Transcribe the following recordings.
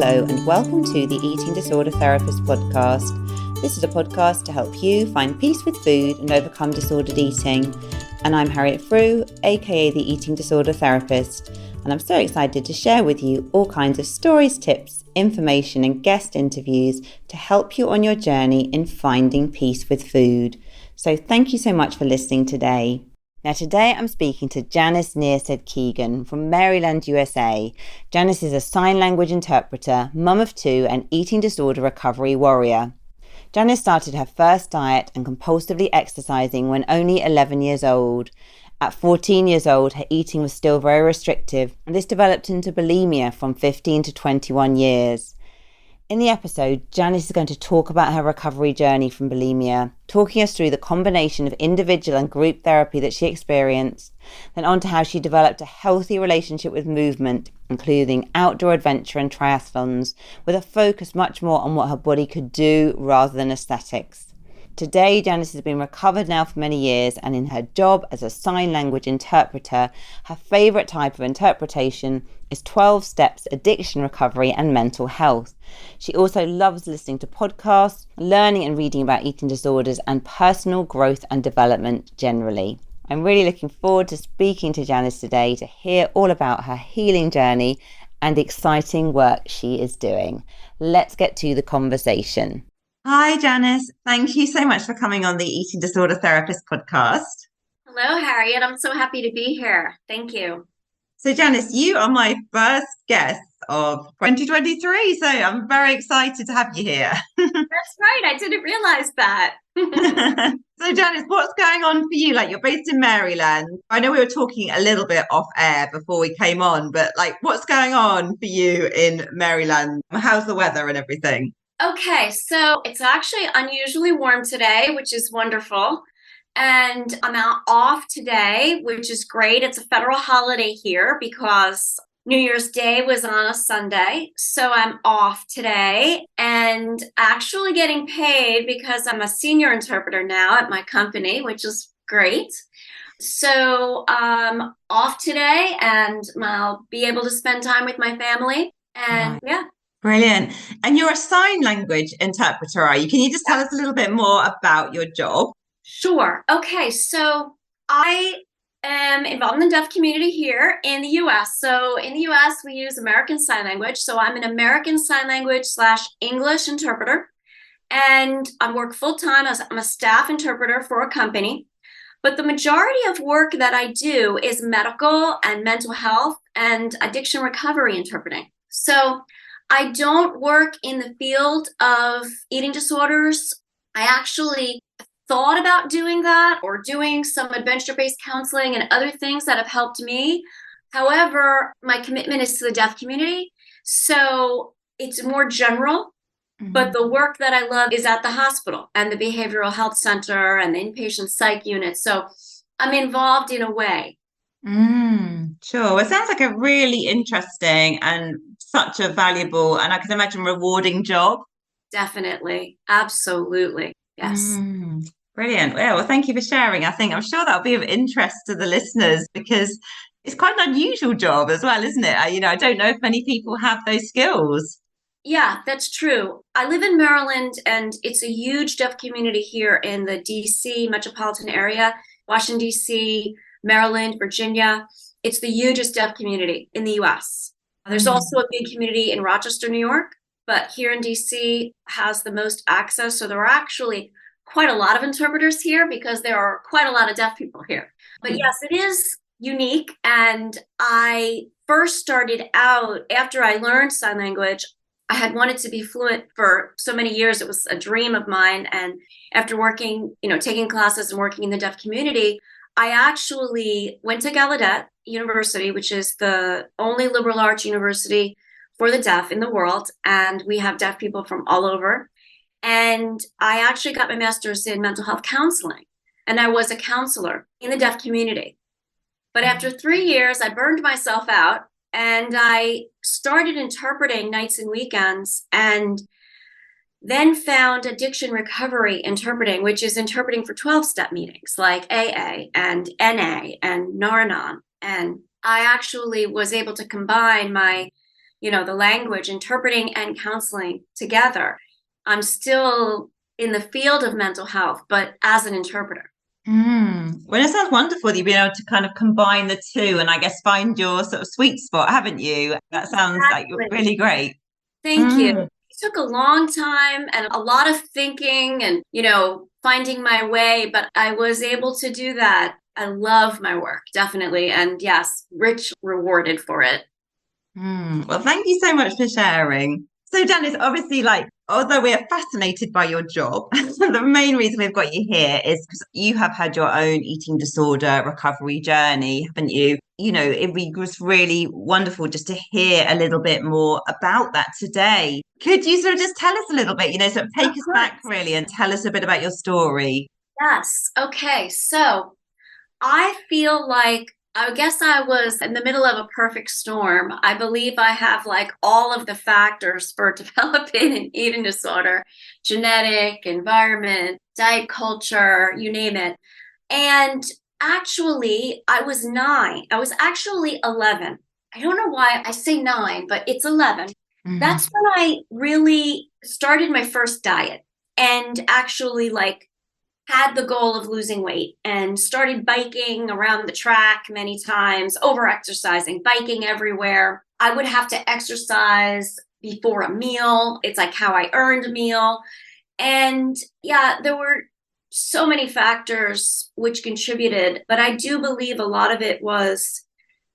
Hello and welcome to the Eating Disorder Therapist podcast. This is a podcast to help you find peace with food and overcome disordered eating. And I'm Harriet Frew, aka the Eating Disorder Therapist, and I'm so excited to share with you all kinds of stories, tips, information and guest interviews to help you on your journey in finding peace with food. So thank you so much for listening today. Now today I'm speaking to Janice Niersted Keegan from Maryland, USA. Janice is a sign language interpreter, mum of two and eating disorder recovery warrior. Janice started her first diet and compulsively exercising when only 11 years old. At 14 years old, her eating was still very restrictive, and this developed into bulimia from 15 to 21 years. In the episode, Janice is going to talk about her recovery journey from bulimia, talking us through the combination of individual and group therapy that she experienced, then on to how she developed a healthy relationship with movement, including outdoor adventure and triathlons, with a focus much more on what her body could do rather than aesthetics. Today, Janice has been recovered now for many years, and in her job as a sign language interpreter, her favourite type of interpretation is 12 steps addiction recovery and mental health. She also loves listening to podcasts, learning and reading about eating disorders, and personal growth and development generally. I'm really looking forward to speaking to Janice today to hear all about her healing journey and the exciting work she is doing. Let's get to the conversation. Hi, Janice. Thank you so much for coming on the Eating Disorder Therapist podcast. Hello, Harriet. I'm so happy to be here. Thank you. So, Janice, you are my first guest of 2023, so I'm very excited to have you here. That's right. I didn't realize that. So, Janice, what's going on for you? Like, you're based in Maryland. I know we were talking a little bit off air before we came on, but like, what's going on for you in Maryland? How's the weather and everything? Okay, so it's actually unusually warm today, which is wonderful. And I'm out off today, which is great. It's a federal holiday here because New Year's Day was on a Sunday. So I'm off today and actually getting paid because I'm a senior interpreter now at my company, which is great. So I'm off today and I'll be able to spend time with my family. And yeah. Brilliant. And you're a sign language interpreter, are you? Can you just tell us a little bit more about your job? Sure. Okay. So I am involved in the deaf community here in the US. So in the US, we use American Sign Language. So I'm an American Sign Language / English interpreter. And I work full time as I'm a staff interpreter for a company. But the majority of work that I do is medical and mental health and addiction recovery interpreting. So I don't work in the field of eating disorders. I actually thought about doing that or doing some adventure-based counseling and other things that have helped me. However, my commitment is to the deaf community. So it's more general, but the work that I love is at the hospital and the behavioral health center and the inpatient psych unit. So I'm involved in a way. Sure. It sounds like a really interesting and such a valuable and I can imagine rewarding job. Definitely. Absolutely. Yes. Brilliant. Well, thank you for sharing. I'm sure that'll be of interest to the listeners because it's quite an unusual job as well, isn't it? I don't know if many people have those skills. Yeah, that's true. I live in Maryland and it's a huge deaf community here in the DC metropolitan area, Washington, DC, Maryland, Virginia. It's the hugest deaf community in the US. There's also a big community in Rochester, New York, but here in DC has the most access. So there are actually quite a lot of interpreters here because there are quite a lot of deaf people here. But yes, it is unique. And I first started out after I learned sign language. I had wanted to be fluent for so many years. It was a dream of mine. And after working, taking classes and working in the deaf community, I actually went to Gallaudet University, which is the only liberal arts university for the deaf in the world. And we have deaf people from all over. And I actually got my master's in mental health counseling. And I was a counselor in the deaf community. But after 3 years, I burned myself out and I started interpreting nights and weekends and then found addiction recovery interpreting, which is interpreting for 12-step meetings like AA and NA and Nar-Anon. And I actually was able to combine my the language, interpreting and counseling together. I'm still in the field of mental health, but as an interpreter. Well, it sounds wonderful that you've been able to kind of combine the two and I guess find your sort of sweet spot, haven't you? That sounds like Exactly. really great. Thank you. Mm. It took a long time and a lot of thinking and, finding my way, but I was able to do that. I love my work, definitely. And yes, rich rewarded for it. Well, thank you so much for sharing. So, Janice, obviously, although we're fascinated by your job, the main reason we've got you here is because you have had your own eating disorder recovery journey, haven't you? Was really wonderful just to hear a little bit more about that today. Could you sort of just tell us a little bit, sort of take Of us course. back really and tell us a bit about your story? Yes. Okay. So I feel like I guess I was in the middle of a perfect storm. I believe I have like all of the factors for developing an eating disorder: genetic, environment, diet culture, you name it. And actually, I was 9. I was actually 11. I don't know why I say 9, but it's 11. Mm. That's when I really started my first diet and actually like had the goal of losing weight and started biking around the track many times, over exercising, biking everywhere. I would have to exercise before a meal. It's like how I earned a meal. And yeah, there were so many factors which contributed, but I do believe a lot of it was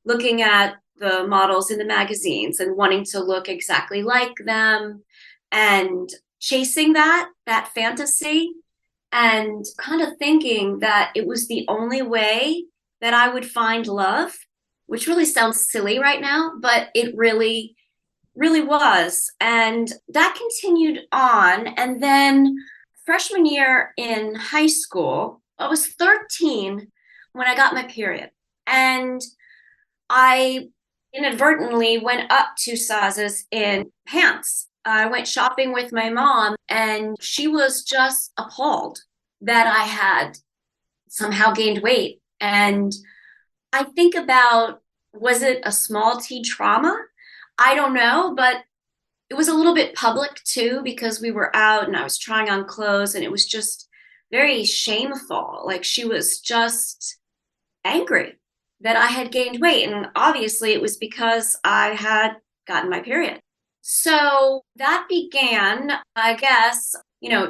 looking at the models in the magazines and wanting to look exactly like them and chasing that fantasy and kind of thinking that it was the only way that I would find love, which really sounds silly right now, but it really, really was. And that continued on. And then freshman year in high school, I was 13 when I got my period. And I inadvertently went up 2 sizes in pants. I went shopping with my mom, and she was just appalled that I had somehow gained weight. And I think about, was it a small t trauma? I don't know, but it was a little bit public too, because we were out and I was trying on clothes, and it was just very shameful. Like she was just angry that I had gained weight. And obviously it was because I had gotten my period. So that began, I guess,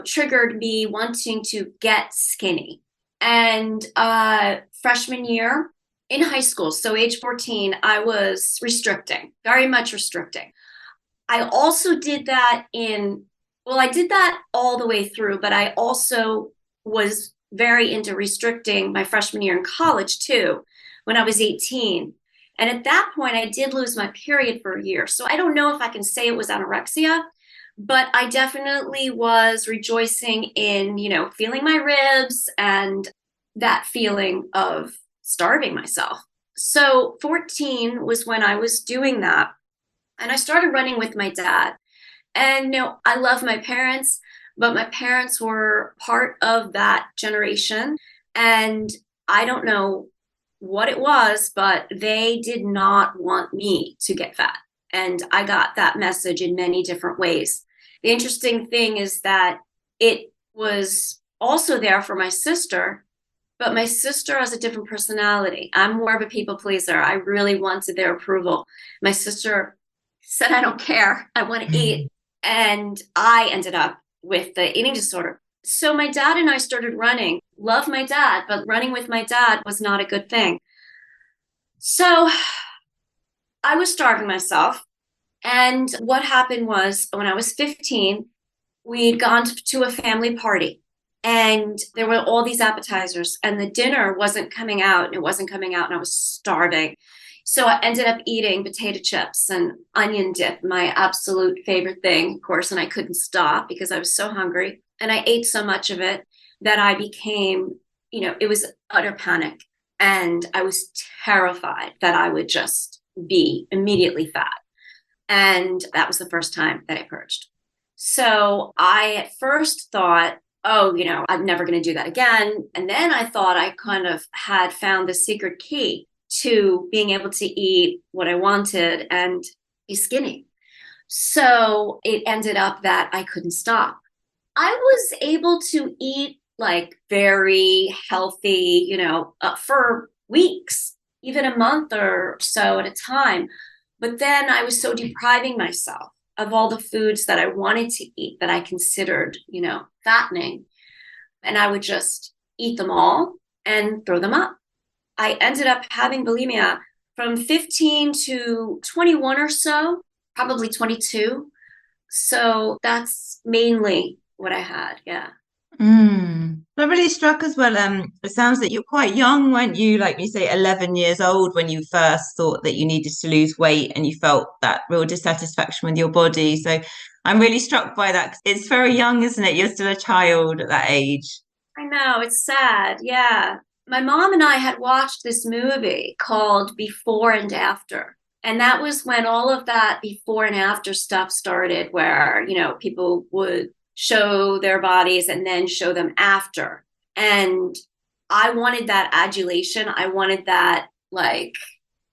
triggered me wanting to get skinny. And freshman year in high school, so age 14, I was restricting, very much restricting. I also did that I did that all the way through, but I also was very into restricting my freshman year in college too, when I was 18. And at that point, I did lose my period for a year. So I don't know if I can say it was anorexia, but I definitely was rejoicing in, feeling my ribs and that feeling of starving myself. So 14 was when I was doing that. And I started running with my dad. And I love my parents, but my parents were part of that generation. And I don't know what it was, but they did not want me to get fat. And I got that message in many different ways. The interesting thing is that it was also there for my sister, but my sister has a different personality. I'm more of a people pleaser. I really wanted their approval. My sister said, I don't care. I want to eat. And I ended up with the eating disorder. So my dad and I started running. Love my dad, but running with my dad was not a good thing. So I was starving myself. And what happened was when I was 15, we'd gone to a family party and there were all these appetizers and the dinner wasn't coming out and it wasn't coming out and I was starving. So I ended up eating potato chips and onion dip, my absolute favorite thing, of course, and I couldn't stop because I was so hungry. And I ate so much of it that I became, it was utter panic. And I was terrified that I would just be immediately fat. And that was the first time that I purged. So I at first thought, oh, I'm never going to do that again. And then I thought I kind of had found the secret key to being able to eat what I wanted and be skinny. So it ended up that I couldn't stop. I was able to eat like very healthy, for weeks, even a month or so at a time. But then I was so depriving myself of all the foods that I wanted to eat that I considered, fattening. And I would just eat them all and throw them up. I ended up having bulimia from 15 to 21 or so, probably 22. So that's mainly what I had. Yeah. I'm really struck as well. It sounds that you're quite young, weren't you? Like you say, 11 years old when you first thought that you needed to lose weight and you felt that real dissatisfaction with your body. So I'm really struck by that. It's very young, isn't it? You're still a child at that age. I know, it's sad. Yeah. My mom and I had watched this movie called Before and After. And that was when all of that before and after stuff started, where, people would show their bodies and then show them after. And I wanted that adulation. I wanted that, like,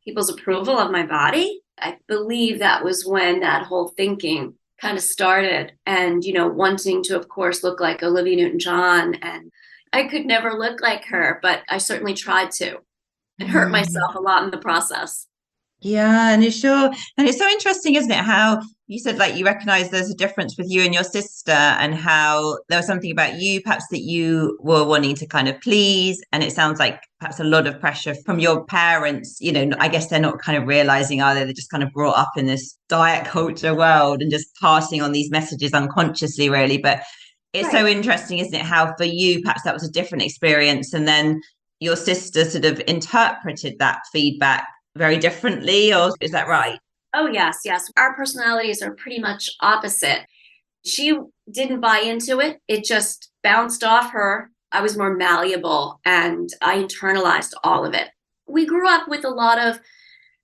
people's approval of my body. I believe that was when that whole thinking kind of started, and wanting to, of course, look like Olivia Newton-John. And I could never look like her, but I certainly tried to, and hurt Mm. myself a lot in the process. Yeah, and it's sure, and it's so interesting, isn't it? How you said like you recognize there's a difference with you and your sister, and how there was something about you, perhaps that you were wanting to kind of please, and it sounds like perhaps a lot of pressure from your parents. I guess they're not kind of realizing, are they? They're just kind of brought up in this diet culture world and just passing on these messages unconsciously, really. But it's so Right. interesting, isn't it? How for you, perhaps that was a different experience, and then your sister sort of interpreted that feedback very differently, or is that right? Oh, yes, yes. Our personalities are pretty much opposite. She didn't buy into it. It just bounced off her. I was more malleable and I internalized all of it. We grew up with a lot of,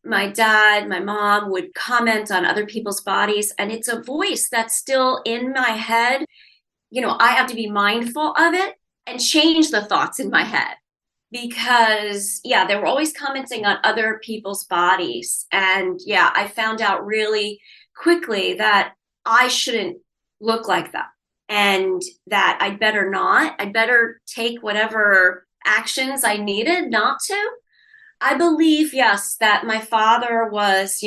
my dad, my mom would comment on other people's bodies, and it's a voice that's still in my head. I have to be mindful of it and change the thoughts in my head, because yeah, they were always commenting on other people's bodies. And yeah, I found out really quickly that I shouldn't look like that, and that I'd better take whatever actions I needed not to. I believe, yes, that my father was,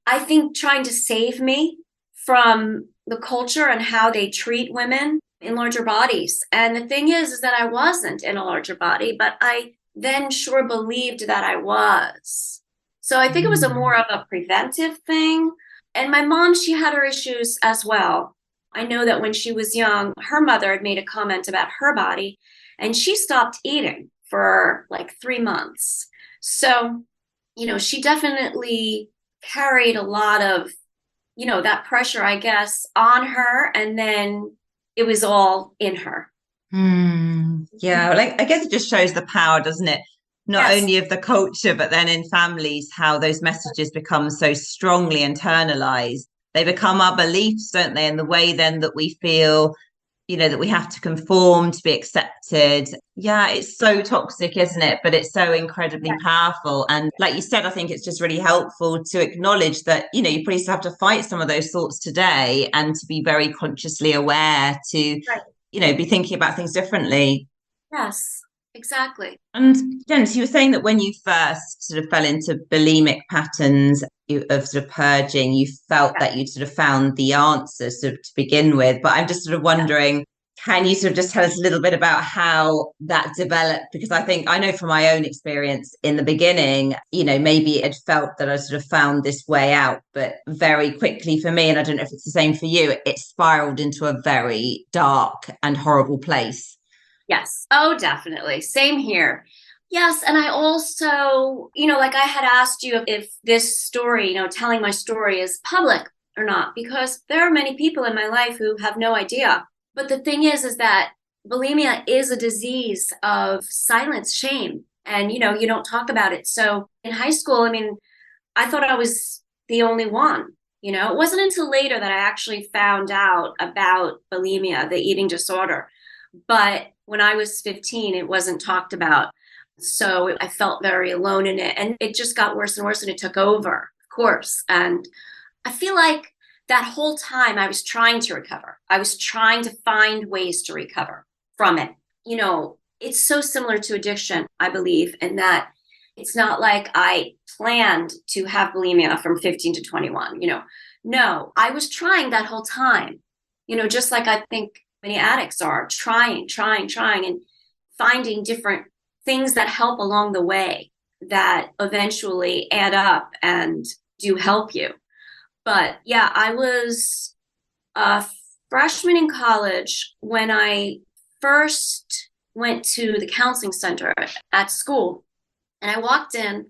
I think, trying to save me from the culture and how they treat women in larger bodies. And the thing is that I wasn't in a larger body, but I then sure believed that I was. So I think it was a more Mm. of a preventive thing. And my mom, she had her issues as well. I know that when she was young, her mother had made a comment about her body, and she stopped eating for like 3 months. So, she definitely carried a lot of, that pressure, I guess, on her. And then it was all in her. Yeah, like I guess it just shows the power, doesn't it? Not Yes. only of the culture, but then in families, how those messages become so strongly internalized. They become our beliefs, don't they? And the way then that we feel, that we have to conform to be accepted. Yeah, it's so toxic, isn't it? But it's so incredibly powerful. And like you said, I think it's just really helpful to acknowledge that, you probably still have to fight some of those thoughts today, and to be very consciously aware to, Right. be thinking about things differently. Yes, exactly. And Janice, you were saying that when you first sort of fell into bulimic patterns of sort of purging, you felt Yeah. that you'd sort of found the answers sort of to begin with. But I'm just sort of Yeah. wondering, can you sort of just tell us a little bit about how that developed? Because I know from my own experience in the beginning, maybe it felt that I sort of found this way out, but very quickly for me, and I don't know if it's the same for you, it spiraled into a very dark and horrible place. Yes. Oh, definitely. Same here. Yes. And I also, like I had asked you if this story, telling my story is public or not, because there are many people in my life who have no idea. But the thing is that bulimia is a disease of silence, shame, and, you don't talk about it. So in high school, I mean, I thought I was the only one. It wasn't until later that I actually found out about bulimia, the eating disorder. But when I was 15, it wasn't talked about. So I felt very alone in it. And it just got worse and worse, and it took over, of course. And I feel like that whole time I was trying to recover. I was trying to find ways to recover from it. You know, it's so similar to addiction, I believe, in that it's not like I planned to have bulimia from 15 to 21, you know. No, I was trying that whole time, you know, just like I think many addicts are trying, and finding different things that help along the way that eventually add up and do help you. But yeah, I was a freshman in college when I first went to the counseling center at school. And I walked in,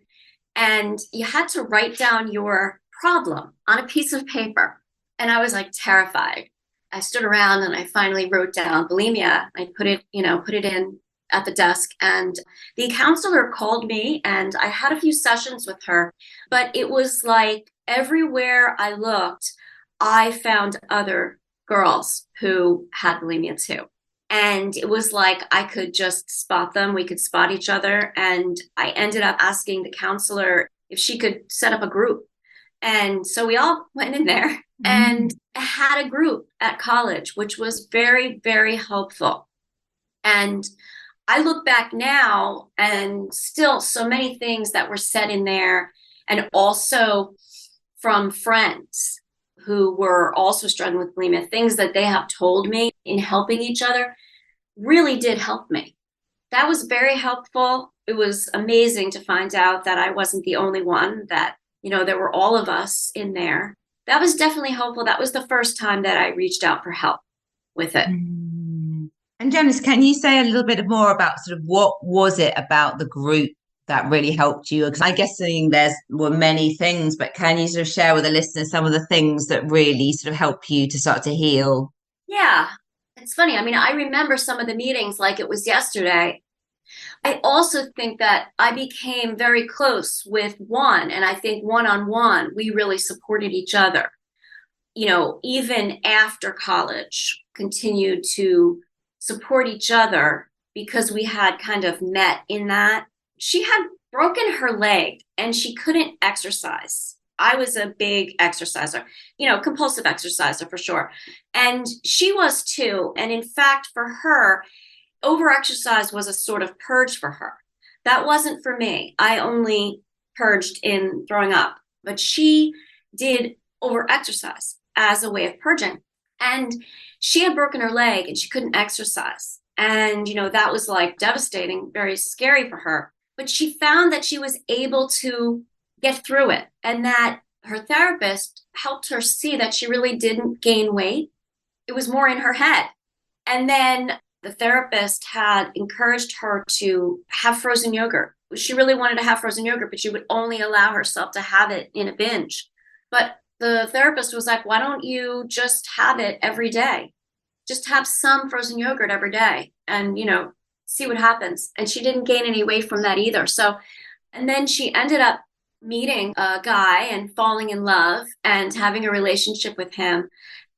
and you had to write down your problem on a piece of paper. And I was like terrified. I stood around and I finally wrote down bulimia. I put it in at the desk, and the counselor called me, and I had a few sessions with her, but it was like everywhere I looked, I found other girls who had bulimia too. And it was like I could just spot them. We could spot each other. And I ended up asking the counselor if she could set up a group. And so we all went in there and had a group at college, which was very, very helpful. And I look back now, and still so many things that were said in there, and also from friends who were also struggling with bulimia, things that they have told me in helping each other really did help me. That was very helpful. It was amazing to find out that I wasn't the only one, that, you know, there were all of us in there. That was definitely helpful. That was the first time that I reached out for help with it. And Janice, can you say a little bit more about sort of what was it about the group that really helped you? Because I'm guessing were many things, but can you sort of share with the listeners some of the things that really sort of help you to start to heal? Yeah, it's funny. I mean, I remember some of the meetings like it was yesterday. I also think that I became very close with one, and I think one-on-one, we really supported each other. You know, even after college, continued to support each other because we had kind of met in that. She had broken her leg and she couldn't exercise. I was a big exerciser, you know, compulsive exerciser for sure. And she was too. And in fact, for her, overexercise was a sort of purge for her. That wasn't for me. I only purged in throwing up. But she did overexercise as a way of purging. And she had broken her leg and she couldn't exercise. And, you know, that was like devastating, very scary for her. But she found that she was able to get through it, and that her therapist helped her see that she really didn't gain weight. It was more in her head. And then the therapist had encouraged her to have frozen yogurt. She really wanted to have frozen yogurt, but she would only allow herself to have it in a binge. But the therapist was like, why don't you just have it every day? Just have some frozen yogurt every day and, you know, see what happens. And she didn't gain any weight from that either. So, and then she ended up meeting a guy and falling in love and having a relationship with him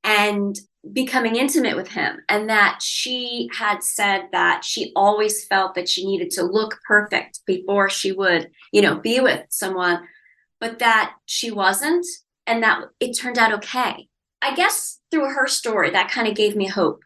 and becoming intimate with him. And that she had said that she always felt that she needed to look perfect before she would, you know, be with someone, but that she wasn't, and that it turned out okay. I guess through her story, that kind of gave me hope.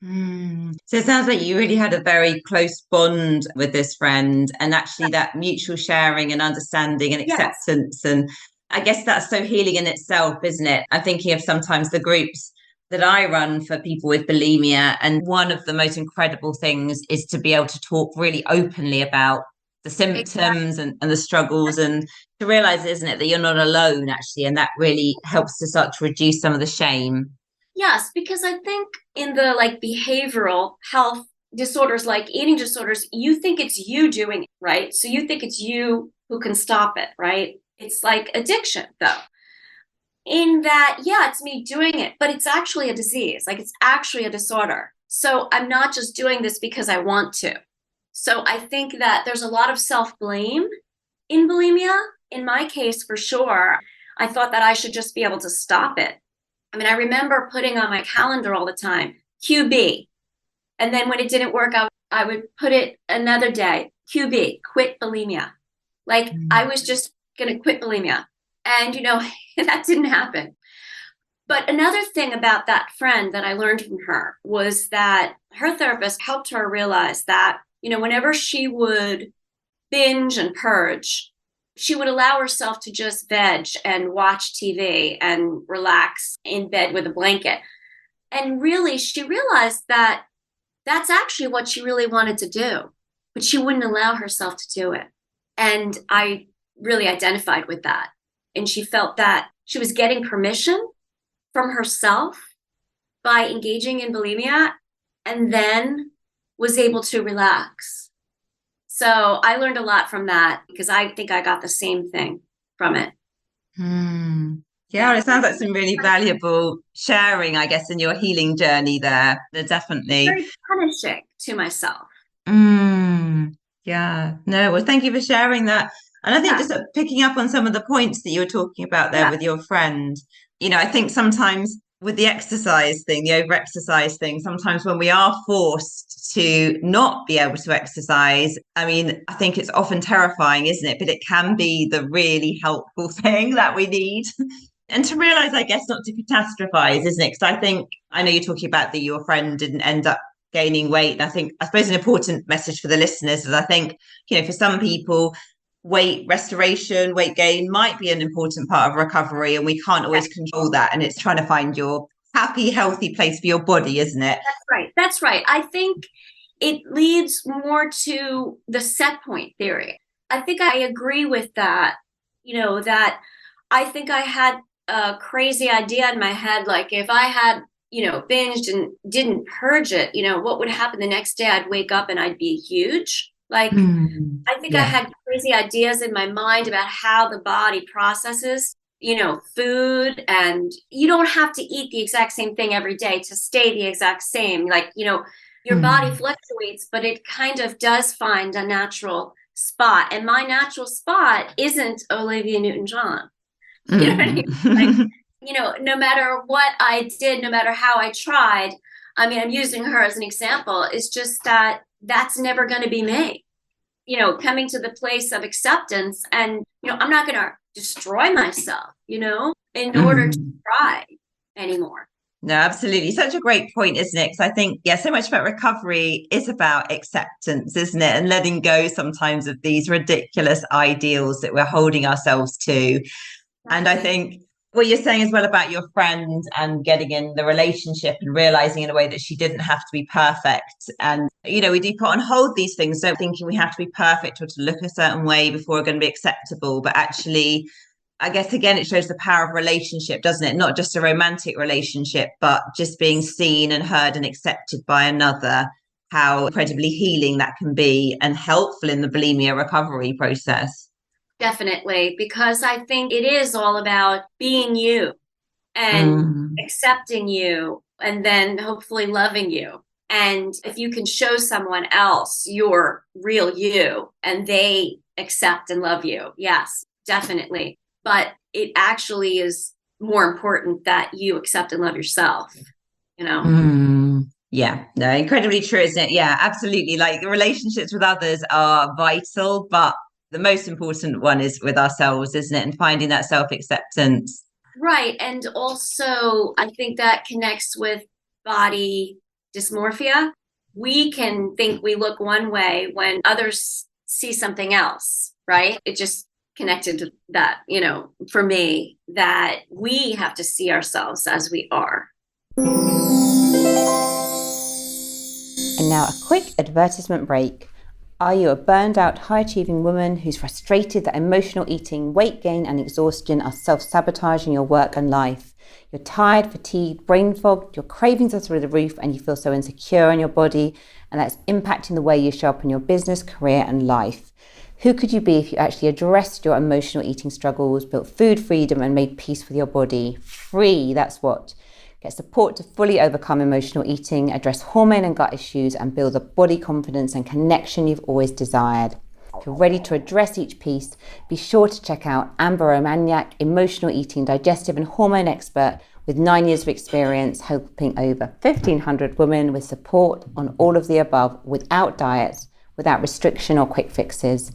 So it sounds like you really had a very close bond with this friend, and actually that mutual sharing and understanding and acceptance. Yes. And I guess that's so healing in itself, isn't it? I'm thinking of sometimes the groups that I run for people with bulimia, and one of the most incredible things is to be able to talk really openly about the symptoms and the struggles, and to realize, isn't it, that you're not alone actually, and that really helps to start to reduce some of the shame. Yes, because I think in the like behavioral health disorders, like eating disorders, you think it's you doing it, right? So you think it's you who can stop it, right? It's like addiction, though. In that, yeah, it's me doing it, but it's actually a disease. Like it's actually a disorder. So I'm not just doing this because I want to. So I think that there's a lot of self-blame in bulimia. In my case, for sure, I thought that I should just be able to stop it. I mean, I remember putting on my calendar all the time, QB. And then when it didn't work out, I would put it another day, QB, quit bulimia. Like I was just going to quit bulimia. And, you know, that didn't happen. But another thing about that friend that I learned from her was that her therapist helped her realize that, whenever she would binge and purge, she would allow herself to just veg and watch TV and relax in bed with a blanket. And really, she realized that that's actually what she really wanted to do, but she wouldn't allow herself to do it. And I really identified with that. And she felt that she was getting permission from herself by engaging in bulimia, and then was able to relax. So I learned a lot from that, because I think I got the same thing from it. Yeah, it sounds like some really valuable sharing, I guess, in your healing journey there. Definitely. Very punishing to myself. Yeah. No, well, thank you for sharing that. And I think just picking up on some of the points that you were talking about there with your friend, I think sometimes with the exercise thing, the over-exercise thing, sometimes when we are forced to not be able to exercise, I mean, I think it's often terrifying, isn't it? But it can be the really helpful thing that we need. And to realize, I guess, not to catastrophize, isn't it? Because I know you're talking about that your friend didn't end up gaining weight. And I suppose an important message for the listeners is I think, for some people, weight restoration, weight gain might be an important part of recovery, and we can't always control that. And it's trying to find your happy, healthy place for your body, isn't it? That's right. I think it leads more to the set point theory. I think I agree with that, that I think I had a crazy idea in my head, like if I had, binged and didn't purge it, what would happen the next day? I'd wake up and I'd be huge. Like, I think I had crazy ideas in my mind about how the body processes, food, and you don't have to eat the exact same thing every day to stay the exact same. Like, your body fluctuates, but it kind of does find a natural spot. And my natural spot isn't Olivia Newton-John. You know what I mean? Like, no matter what I did, no matter how I tried, I mean, I'm using her as an example. It's just that that's never going to be me. Coming to the place of acceptance, and, I'm not going to destroy myself, in order to try anymore. No, absolutely. Such a great point, isn't it? Because I think, so much about recovery is about acceptance, isn't it? And letting go sometimes of these ridiculous ideals that we're holding ourselves to. And I think what you're saying as well about your friend and getting in the relationship and realizing in a way that she didn't have to be perfect. And, we do put on hold these things, don't thinking we have to be perfect or to look a certain way before we're going to be acceptable. But actually, I guess, again, it shows the power of relationship, doesn't it? Not just a romantic relationship, but just being seen and heard and accepted by another, how incredibly healing that can be and helpful in the bulimia recovery process. Definitely, because I think it is all about being you and accepting you, and then hopefully loving you. And if you can show someone else your real you and they accept and love you, yes, definitely. But it actually is more important that you accept and love yourself, Yeah, no, incredibly true, isn't it? Yeah, absolutely. Like, the relationships with others are vital, but the most important one is with ourselves, isn't it? And finding that self-acceptance. Right. And also, I think that connects with body dysmorphia. We can think we look one way when others see something else, right? It just connected to that, for me, that we have to see ourselves as we are. And now a quick advertisement break. Are you a burned out, high-achieving woman who's frustrated that emotional eating, weight gain and exhaustion are self-sabotaging your work and life? You're tired, fatigued, brain fogged, your cravings are through the roof and you feel so insecure in your body, and that's impacting the way you show up in your business, career and life. Who could you be if you actually addressed your emotional eating struggles, built food freedom and made peace with your body? Free, that's what. Get support to fully overcome emotional eating, address hormone and gut issues, and build the body confidence and connection you've always desired. If you're ready to address each piece, be sure to check out Amber Romaniak, emotional eating, digestive and hormone expert with 9 years of experience helping over 1,500 women with support on all of the above, without diets, without restriction or quick fixes.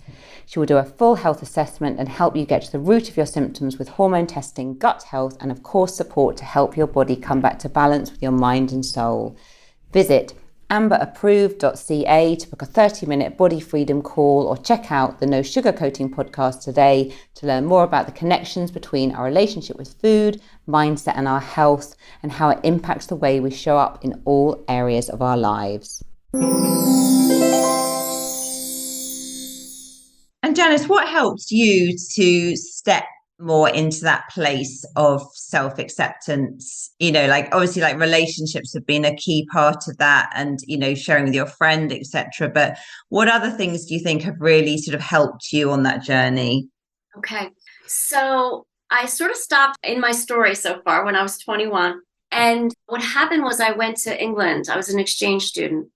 She will do a full health assessment and help you get to the root of your symptoms with hormone testing, gut health, and of course support to help your body come back to balance with your mind and soul. Visit amberapproved.ca to book a 30-minute body freedom call or check out the No Sugarcoating podcast today to learn more about the connections between our relationship with food, mindset, and our health, and how it impacts the way we show up in all areas of our lives. And Janice, what helps you to step more into that place of self-acceptance? Like obviously like relationships have been a key part of that, and sharing with your friend, etc. But what other things do you think have really sort of helped you on that journey? Okay, so I sort of stopped in my story so far when I was 21, and what happened was I went to England. I was an exchange student,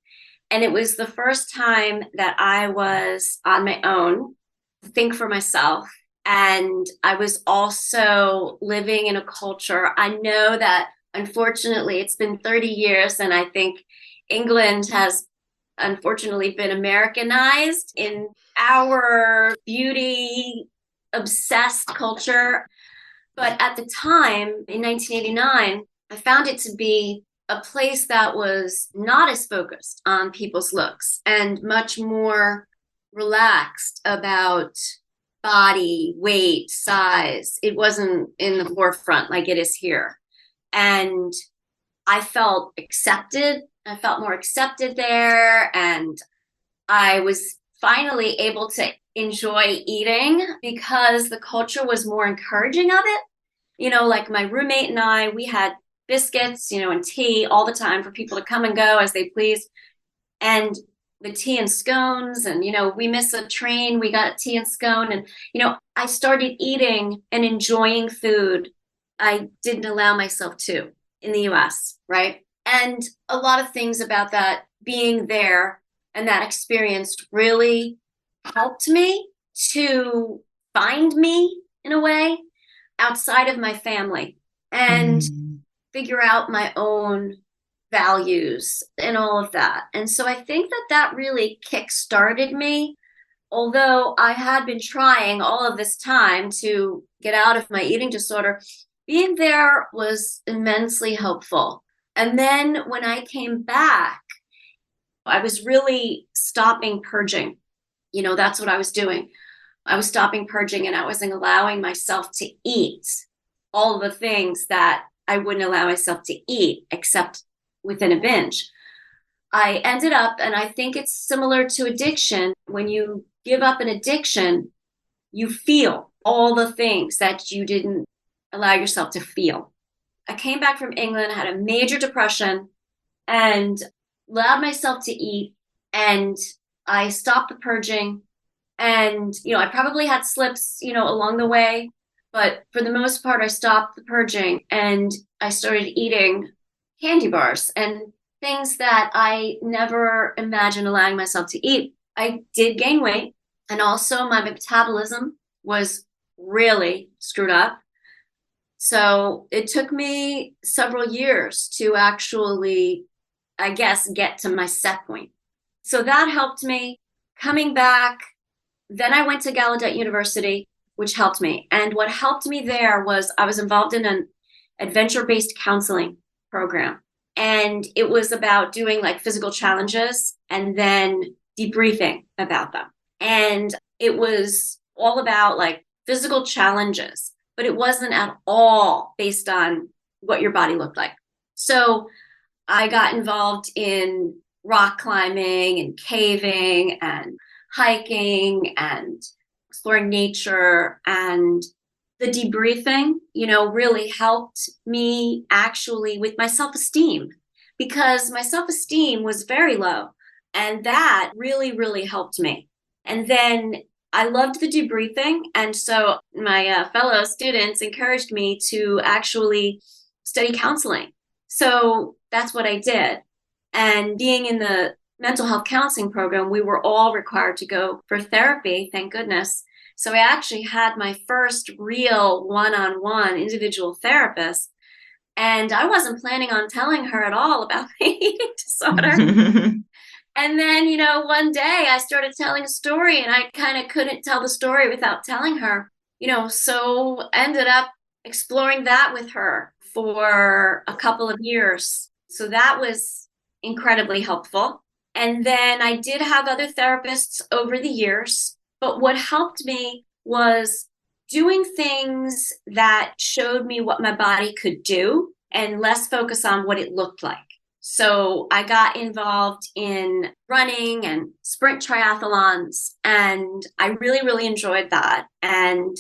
and it was the first time that I was on my own, think for myself. And I was also living in a culture. I know that unfortunately it's been 30 years, and I think England has unfortunately been Americanized in our beauty obsessed culture. But at the time in 1989, I found it to be a place that was not as focused on people's looks and much more relaxed about body, weight, size. It wasn't in the forefront like it is here. And I felt accepted. I felt more accepted there. And I was finally able to enjoy eating because the culture was more encouraging of it. Like my roommate and I, we had biscuits, and tea all the time for people to come and go as they please. And the tea and scones, and we miss a train, we got tea and scone, and I started eating and enjoying food I didn't allow myself to in the US, right? And a lot of things about that being there and that experience really helped me to find me in a way outside of my family and figure out my own values and all of that. And so I think that really kick-started me. Although I had been trying all of this time to get out of my eating disorder, being there was immensely helpful. And then when I came back, I was really stopping purging. That's what I was doing. I was stopping purging, and I wasn't allowing myself to eat all the things that I wouldn't allow myself to eat except within a binge. I ended up, and I think it's similar to addiction. When you give up an addiction, you feel all the things that you didn't allow yourself to feel. I came back from England, had a major depression, and allowed myself to eat, and I stopped the purging. And, I probably had slips, along the way, but for the most part, I stopped the purging and I started eating candy bars and things that I never imagined allowing myself to eat. I did gain weight, and also my metabolism was really screwed up. So it took me several years to actually, I guess, get to my set point. So that helped me. Coming back, then I went to Gallaudet University, which helped me. And what helped me there was I was involved in an adventure-based counseling program. And it was about doing like physical challenges and then debriefing about them. And it was all about like physical challenges, but it wasn't at all based on what your body looked like. So I got involved in rock climbing and caving and hiking and exploring nature, and the debriefing, really helped me actually with my self-esteem, because my self-esteem was very low, and that really, really helped me. And then I loved the debriefing, and so my fellow students encouraged me to actually study counseling. So that's what I did. And being in the mental health counseling program, we were all required to go for therapy, thank goodness. So I actually had my first real one-on-one individual therapist, and I wasn't planning on telling her at all about my eating disorder. And then, one day I started telling a story and I kind of couldn't tell the story without telling her, so ended up exploring that with her for a couple of years. So that was incredibly helpful. And then I did have other therapists over the years, but what helped me was doing things that showed me what my body could do and less focus on what it looked like. So I got involved in running and sprint triathlons, and I really, really enjoyed that. And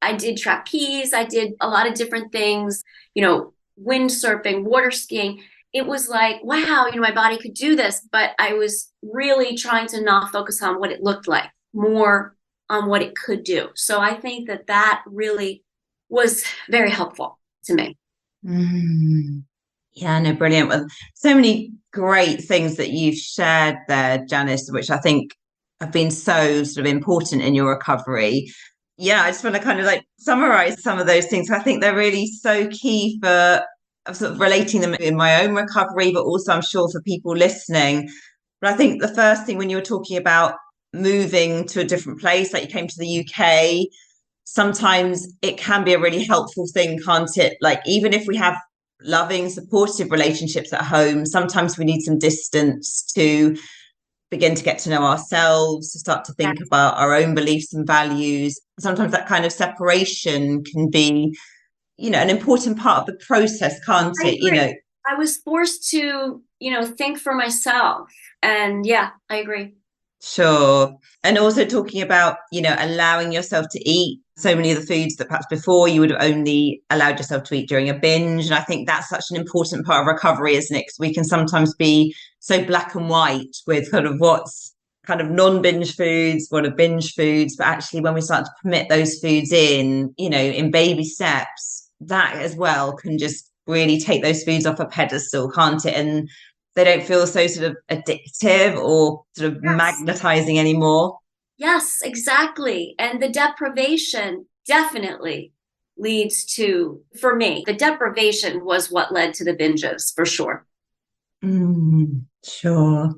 I did trapeze, I did a lot of different things, windsurfing, water skiing. It was like, wow, my body could do this, but I was really trying to not focus on what it looked like, more on what it could do. So I think that really was very helpful to me. Mm. Yeah, no, brilliant. Well, so many great things that you've shared there, Janice, which I think have been so sort of important in your recovery. Yeah, I just want to kind of like summarize some of those things. I think they're really so key for sort of relating them in my own recovery, but also I'm sure for people listening. But I think the first thing when you were talking about moving to a different place, like you came to the UK, sometimes it can be a really helpful thing, can't it? Like, even if we have loving, supportive relationships at home, sometimes we need some distance to begin to get to know ourselves, to start to think about our own beliefs and values. Sometimes that kind of separation can be, an important part of the process, can't it? I was forced to, think for myself. And yeah, I agree. Sure. And also talking about, allowing yourself to eat so many of the foods that perhaps before you would have only allowed yourself to eat during a binge. And I think that's such an important part of recovery, isn't it? Because we can sometimes be so black and white with kind of what's kind of non-binge foods, what are binge foods. But actually, when we start to permit those foods in baby steps, that as well can just really take those foods off a pedestal, can't it? And they don't feel so sort of addictive or sort of magnetizing anymore. Yes, exactly. And the deprivation definitely leads to, for me, the deprivation was what led to the binges for sure. Sure.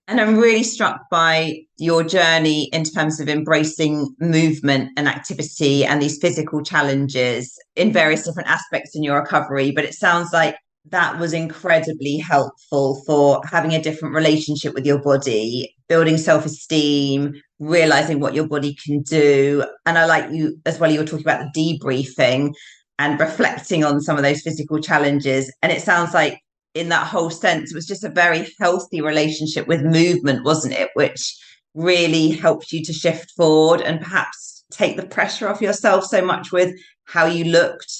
And I'm really struck by your journey in terms of embracing movement and activity and these physical challenges in various different aspects in your recovery. But it sounds like that was incredibly helpful for having a different relationship with your body, building self-esteem, realizing what your body can do. And I like you as well, you were talking about the debriefing and reflecting on some of those physical challenges. And it sounds like in that whole sense, it was just a very healthy relationship with movement, wasn't it? Which really helped you to shift forward and perhaps take the pressure off yourself so much with how you looked.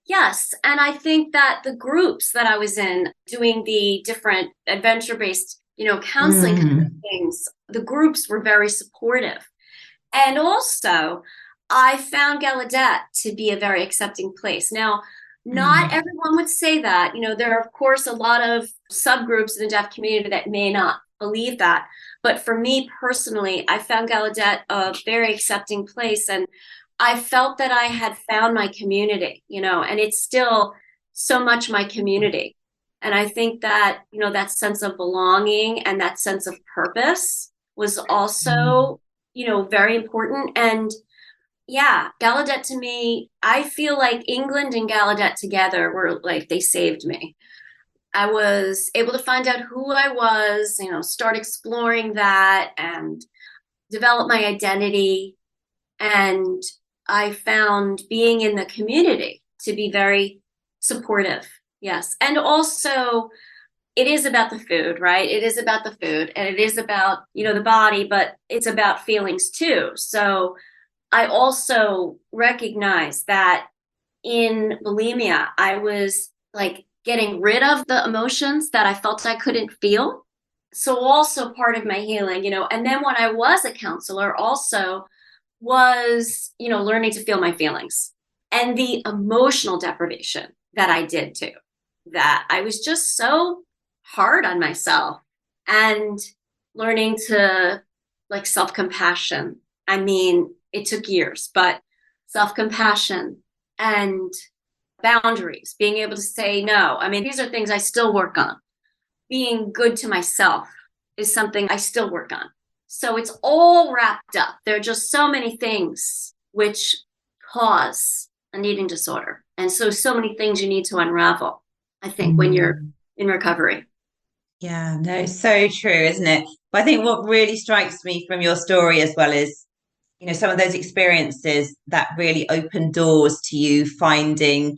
Yes. And I think that the groups that I was in doing the different adventure-based, counseling things, the groups were very supportive. And also, I found Gallaudet to be a very accepting place. Now, not everyone would say that. There are, of course, a lot of subgroups in the deaf community that may not believe that. But for me personally, I found Gallaudet a very accepting place. And I felt that I had found my community, and it's still so much my community. And I think that, that sense of belonging and that sense of purpose was also, very important. And yeah, Gallaudet to me, I feel like England and Gallaudet together were like, they saved me. I was able to find out who I was, start exploring that and develop my identity. And I found being in the community to be very supportive. Yes. And also, it is about the food, right? It is about the food and it is about, the body, but it's about feelings too. So I also recognize that in bulimia, I was like getting rid of the emotions that I felt I couldn't feel. So also part of my healing, and then when I was a counselor also was, learning to feel my feelings and the emotional deprivation that I did too, that I was just so hard on myself and learning to like self-compassion. I mean, it took years, but self-compassion and boundaries, being able to say no. I mean, these are things I still work on. Being good to myself is something I still work on. So it's all wrapped up. There are just so many things which cause an eating disorder. And so many things you need to unravel, I think, when you're in recovery. Yeah, no, it's so true, isn't it? But I think what really strikes me from your story as well is, some of those experiences that really open doors to you finding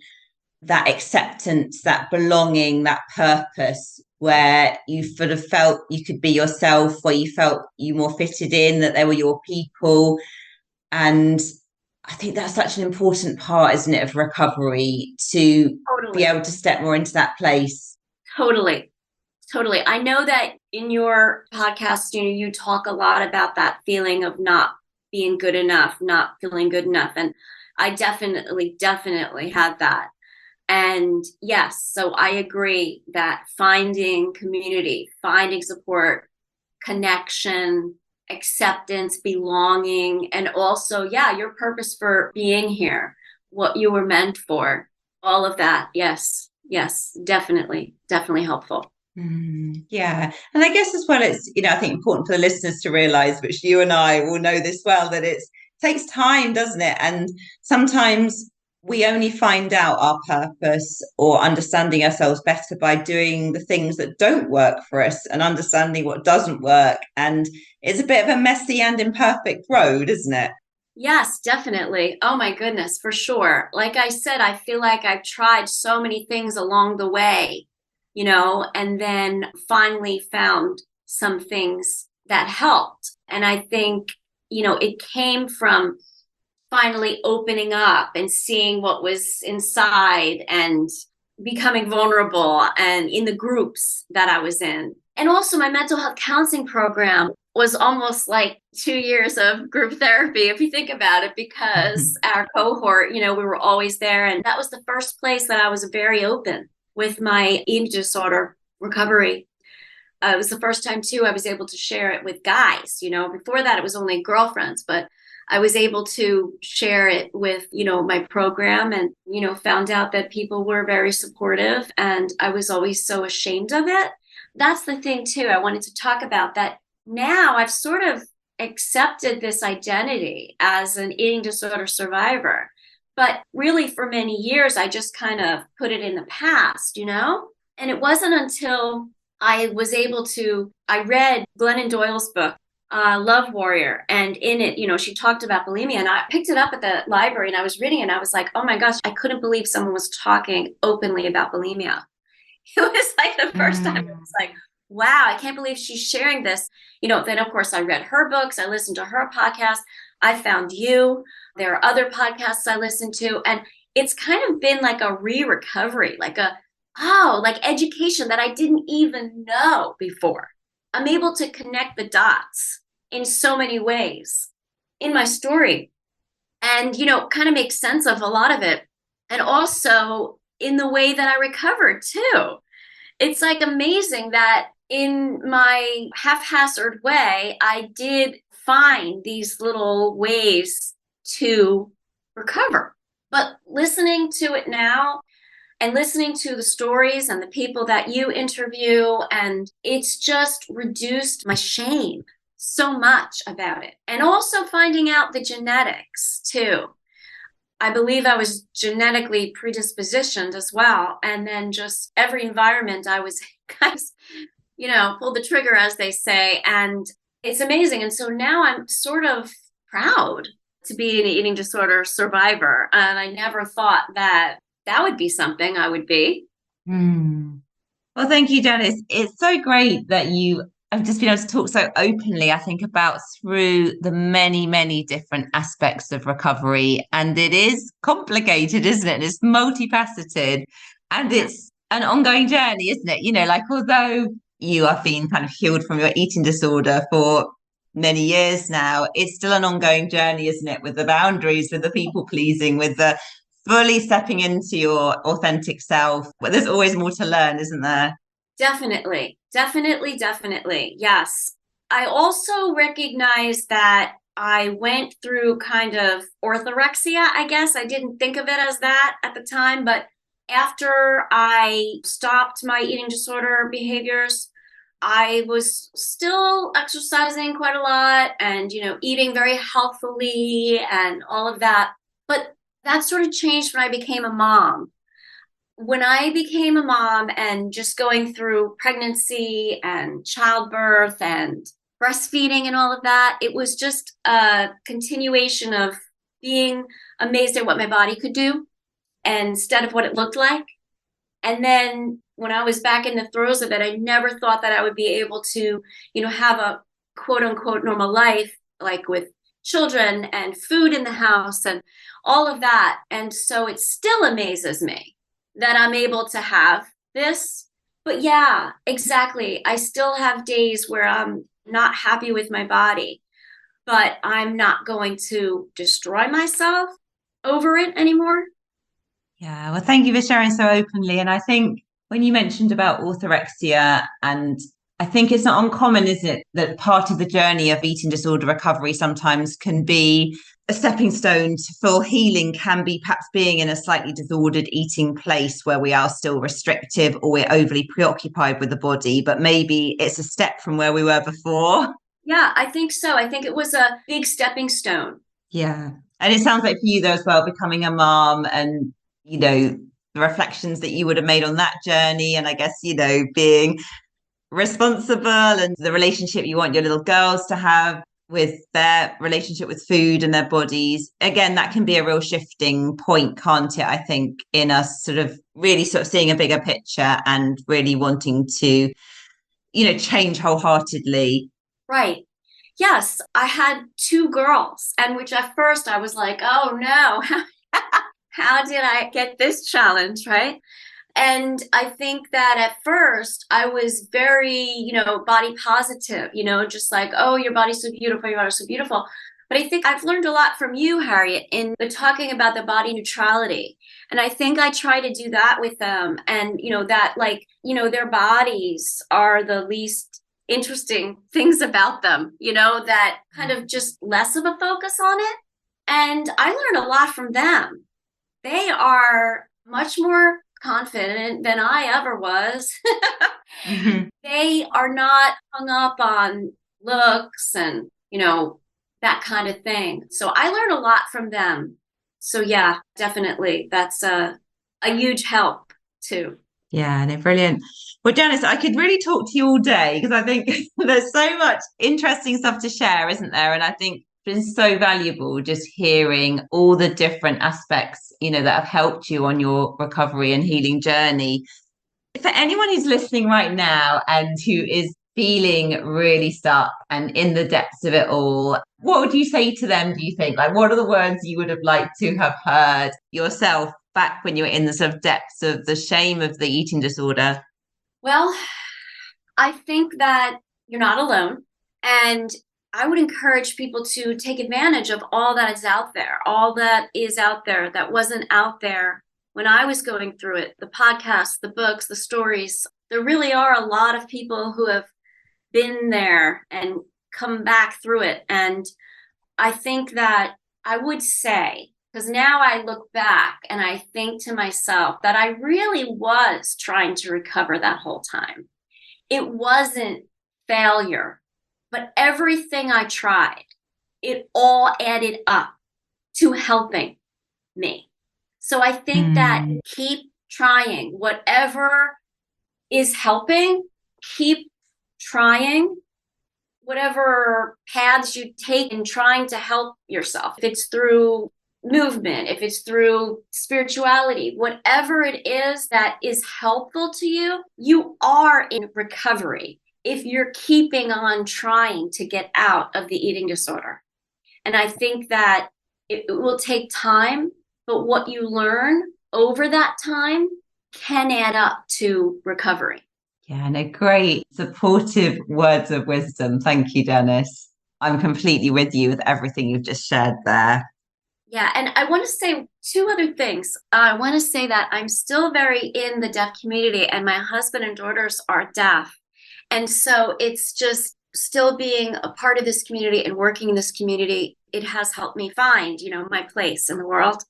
that acceptance, that belonging, that purpose, where you sort of felt you could be yourself, where you felt you more fitted in, that they were your people. And I think that's such an important part, isn't it, of recovery, to be able to step more into that place. Totally. I know that in your podcast, you talk a lot about that feeling of not being good enough, not feeling good enough. And I definitely had that. And yes, so I agree that finding community, finding support, connection, acceptance, belonging, and also, your purpose for being here, what you were meant for, all of that. Yes, definitely helpful. Yeah. And I guess as well, it's, I think important for the listeners to realize, which you and I will know this well, that it takes time, doesn't it? And sometimes we only find out our purpose or understanding ourselves better by doing the things that don't work for us and understanding what doesn't work. And it's a bit of a messy and imperfect road, isn't it? Yes, definitely. Oh my goodness, for sure. Like I said, I feel like I've tried so many things along the way, and then finally found some things that helped. And I think, it came from finally opening up and seeing what was inside and becoming vulnerable and in the groups that I was in. And also my mental health counseling program was almost like 2 years of group therapy, if you think about it, because our cohort, we were always there. And that was the first place that I was very open with my eating disorder recovery. It was the first time, too, I was able to share it with guys. Before that, it was only girlfriends, but I was able to share it with, my program and, found out that people were very supportive, and I was always so ashamed of it. That's the thing, too, I wanted to talk about that. Now I've sort of accepted this identity as an eating disorder survivor. But really, for many years, I just kind of put it in the past, And it wasn't until I was able to, I read Glennon Doyle's book, Love Warrior. And in it, she talked about bulimia. And I picked it up at the library and I was reading it and I was like, oh my gosh, I couldn't believe someone was talking openly about bulimia. It was like the first time I was like, wow, I can't believe she's sharing this. Then of course I read her books. I listened to her podcast. I found you. There are other podcasts I listen to. And it's kind of been like a re-recovery, like education that I didn't even know before. I'm able to connect the dots in so many ways in my story and, kind of make sense of a lot of it. And also in the way that I recovered too. It's like amazing that in my haphazard way, I did find these little ways to recover. But listening to it now and listening to the stories and the people that you interview, and it's just reduced my shame so much about it. And also finding out the genetics too. I believe I was genetically predispositioned as well. And then just every environment I was kind of, pull the trigger, as they say. And it's amazing. And so now I'm sort of proud to be an eating disorder survivor. And I never thought that would be something I would be. Well, thank you, Janice. It's so great that you have just been able to talk so openly, I think, about through the many, many different aspects of recovery. And it is complicated, isn't it? It's multifaceted and it's an ongoing journey, isn't it? Although you have been kind of healed from your eating disorder for many years now, it's still an ongoing journey, isn't it? With the boundaries, with the people pleasing, with the fully stepping into your authentic self. But there's always more to learn, isn't there? Definitely. Yes. I also recognize that I went through kind of orthorexia, I guess. I didn't think of it as that at the time, but after I stopped my eating disorder behaviors, I was still exercising quite a lot and, eating very healthfully and all of that. But that sort of changed when I became a mom. When I became a mom and just going through pregnancy and childbirth and breastfeeding and all of that, it was just a continuation of being amazed at what my body could do instead of what it looked like. And then when I was back in the throes of it, I never thought that I would be able to, have a quote unquote normal life, like with children and food in the house and all of that. And so it still amazes me that I'm able to have this. But yeah, exactly. I still have days where I'm not happy with my body, but I'm not going to destroy myself over it anymore. Yeah, well, thank you for sharing so openly. And I think when you mentioned about orthorexia, and I think it's not uncommon, is it, that part of the journey of eating disorder recovery sometimes can be a stepping stone to full healing, can be perhaps being in a slightly disordered eating place where we are still restrictive or we're overly preoccupied with the body, but maybe it's a step from where we were before. Yeah, I think so. I think it was a big stepping stone. Yeah. And it sounds like for you, though, as well, becoming a mom and, the reflections that you would have made on that journey. And I guess, being responsible and the relationship you want your little girls to have with their relationship with food and their bodies. Again, that can be a real shifting point, can't it? I think in us really seeing a bigger picture and really wanting to, change wholeheartedly. Right. Yes, I had two girls, and which at first I was like, oh no, how did I get this challenge, right? And I think that at first I was very, body positive, just like, oh, your body's so beautiful, your body's so beautiful. But I think I've learned a lot from you, Harriet, in the talking about the body neutrality. And I think I try to do that with them. And, that their bodies are the least interesting things about them, that kind of just less of a focus on it. And I learned a lot from them. They are much more confident than I ever was. Mm-hmm. They are not hung up on looks and, that kind of thing. So I learned a lot from them. So yeah, definitely. That's a huge help too. Yeah, no, brilliant. Well, Janice, I could really talk to you all day because I think there's so much interesting stuff to share, isn't there? And I think it's been so valuable just hearing all the different aspects, that have helped you on your recovery and healing journey. For anyone who's listening right now and who is feeling really stuck and in the depths of it all, what would you say to them, do you think? Like, what are the words you would have liked to have heard yourself back when you were in the sort of depths of the shame of the eating disorder? Well, I think that you're not alone. And I would encourage people to take advantage of all that is out there, all that is out there that wasn't out there when I was going through it. The podcasts, the books, the stories. There really are a lot of people who have been there and come back through it. And I think that I would say, because now I look back and I think to myself that I really was trying to recover that whole time. It wasn't failure, but everything I tried, it all added up to helping me. So I think that keep trying, whatever is helping, keep trying, whatever paths you take in trying to help yourself. If it's through movement, if it's through spirituality, whatever it is that is helpful to you, you are in recovery if you're keeping on trying to get out of the eating disorder. And I think that it will take time, but what you learn over that time can add up to recovery. Yeah, no, great supportive words of wisdom. Thank you, Janice. I'm completely with you with everything you've just shared there. Yeah, and I want to say two other things. I want to say that I'm still very in the deaf community, and my husband and daughters are deaf. And so it's just still being a part of this community and working in this community, it has helped me find, my place in the world.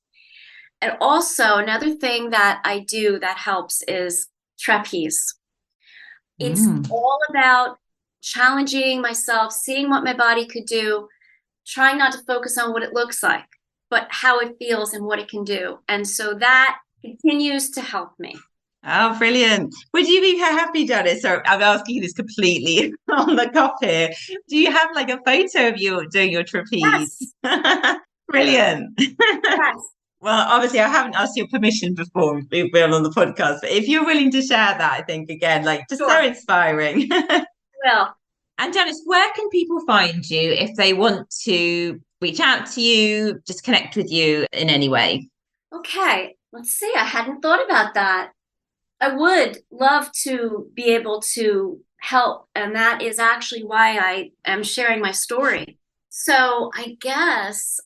And also another thing that I do that helps is trapeze. It's all about challenging myself, seeing what my body could do, trying not to focus on what it looks like, but how it feels and what it can do. And so that continues to help me. Oh, brilliant. Would you be happy, Janice? So I'm asking you this completely on the cuff here. Do you have like a photo of you doing your trapeze? Yes. Brilliant. Yes. Well, obviously, I haven't asked your permission before we've been on the podcast, but if you're willing to share that, I think, again, like just so inspiring. Well, and Janice, where can people find you if they want to reach out to you, just connect with you in any way? Okay, let's see. I hadn't thought about that. I would love to be able to help, and that is actually why I am sharing my story. So I guess...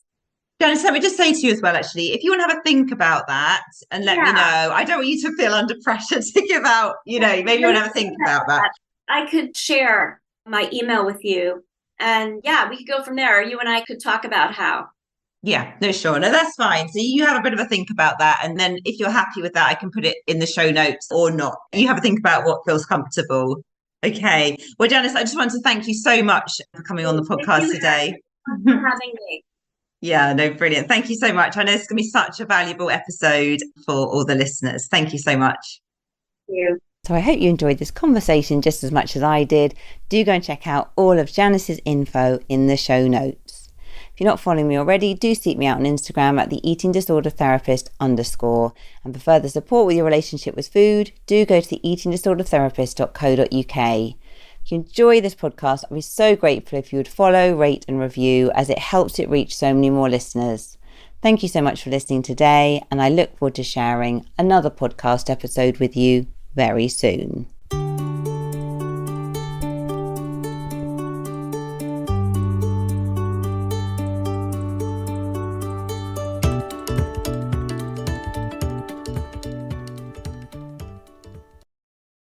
Janice, let me just say to you as well, actually, if you want to have a think about that and let me know, I don't want you to feel under pressure to give out, maybe you want to have a think about that. I could share my email with you, and we could go from there. You and I could talk about how. Yeah, no, sure. No, that's fine. So you have a bit of a think about that. And then if you're happy with that, I can put it in the show notes or not. You have a think about what feels comfortable. Okay. Well, Janice, I just want to thank you so much for coming on the podcast today. Thank you for having me. Yeah, no, brilliant. Thank you so much. I know it's going to be such a valuable episode for all the listeners. Thank you so much. Thank you. So I hope you enjoyed this conversation just as much as I did. Do go and check out all of Janice's info in the show notes. If you're not following me already, do seek me out on Instagram at the eating disorder therapist _. And for further support with your relationship with food, do go to the eatingdisordertherapist.co.uk. If you enjoy this podcast, I'd be so grateful if you would follow, rate and review, as it helps it reach so many more listeners. Thank you so much for listening today, and I look forward to sharing another podcast episode with you very soon.